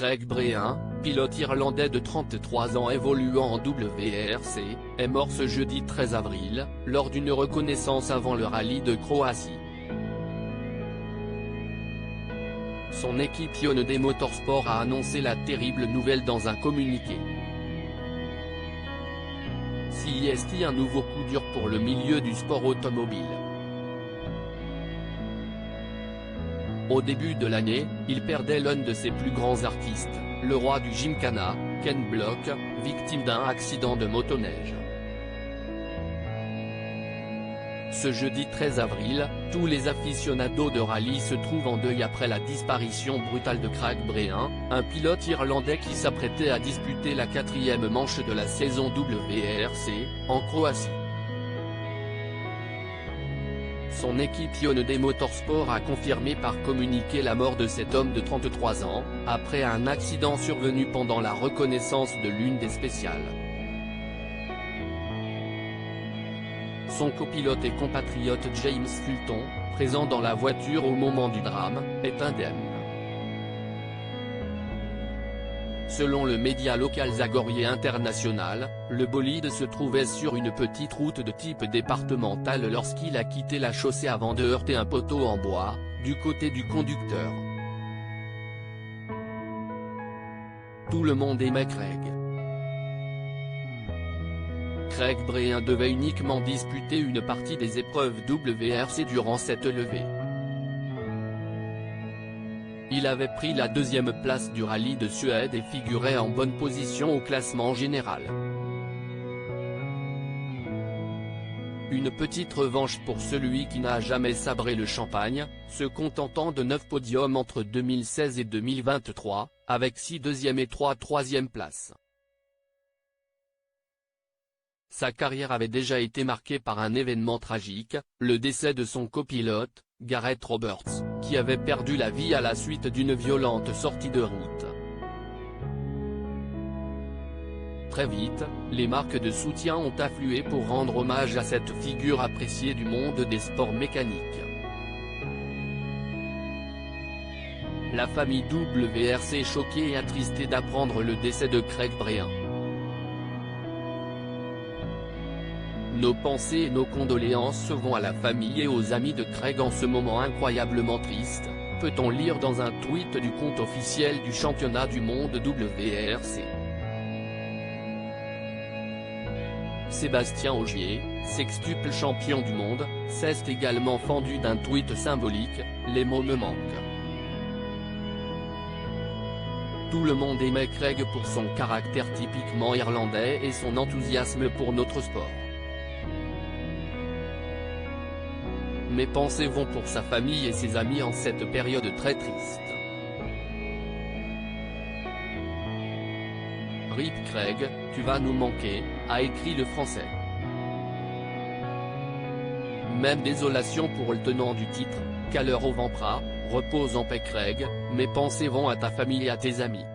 Craig Brehon, pilote irlandais de 33 ans évoluant en WRC, est mort ce jeudi 13 avril, lors d'une reconnaissance avant le rallye de Croatie. Son équipe Hyundai Motorsport a annoncé la terrible nouvelle dans un communiqué. CIST, un nouveau coup dur pour le milieu du sport automobile. Au début de l'année, il perdait l'un de ses plus grands artistes, le roi du Gymkhana, Ken Block, victime d'un accident de motoneige. Ce jeudi 13 avril, tous les aficionados de rallye se trouvent en deuil après la disparition brutale de Craig Brehon, un pilote irlandais qui s'apprêtait à disputer la 4e manche de la saison WRC, en Croatie. Son équipe Hyundai Motorsport a confirmé par communiqué la mort de cet homme de 33 ans, après un accident survenu pendant la reconnaissance de l'une des spéciales. Son copilote et compatriote James Fulton, présent dans la voiture au moment du drame, est indemne. Selon le média local Zagorje International, le bolide se trouvait sur une petite route de type départemental lorsqu'il a quitté la chaussée avant de heurter un poteau en bois, du côté du conducteur. Tout le monde aimait Craig. Craig Brehon devait uniquement disputer une partie des épreuves WRC durant cette levée. Il avait pris la 2e place du rallye de Suède et figurait en bonne position au classement général. Une petite revanche pour celui qui n'a jamais sabré le champagne, se contentant de 9 podiums entre 2016 et 2023, avec 6 2e et 3 3e places. Sa carrière avait déjà été marquée par un événement tragique, le décès de son copilote, Gareth Roberts, qui avait perdu la vie à la suite d'une violente sortie de route. Très vite, les marques de soutien ont afflué pour rendre hommage à cette figure appréciée du monde des sports mécaniques. La famille WRC est choquée et attristée d'apprendre le décès de Craig Brehon. Nos pensées et nos condoléances vont à la famille et aux amis de Craig en ce moment incroyablement triste, peut-on lire dans un tweet du compte officiel du championnat du monde WRC. Sébastien Ogier, sextuple champion du monde, s'est également fendu d'un tweet symbolique, les mots me manquent. Tout le monde aimait Craig pour son caractère typiquement irlandais et son enthousiasme pour notre sport. Mes pensées vont pour sa famille et ses amis en cette période très triste. RIP Craig, tu vas nous manquer, a écrit le Français. Même désolation pour le tenant du titre, Caleur au Vampra, repose en paix Craig, mes pensées vont à ta famille et à tes amis.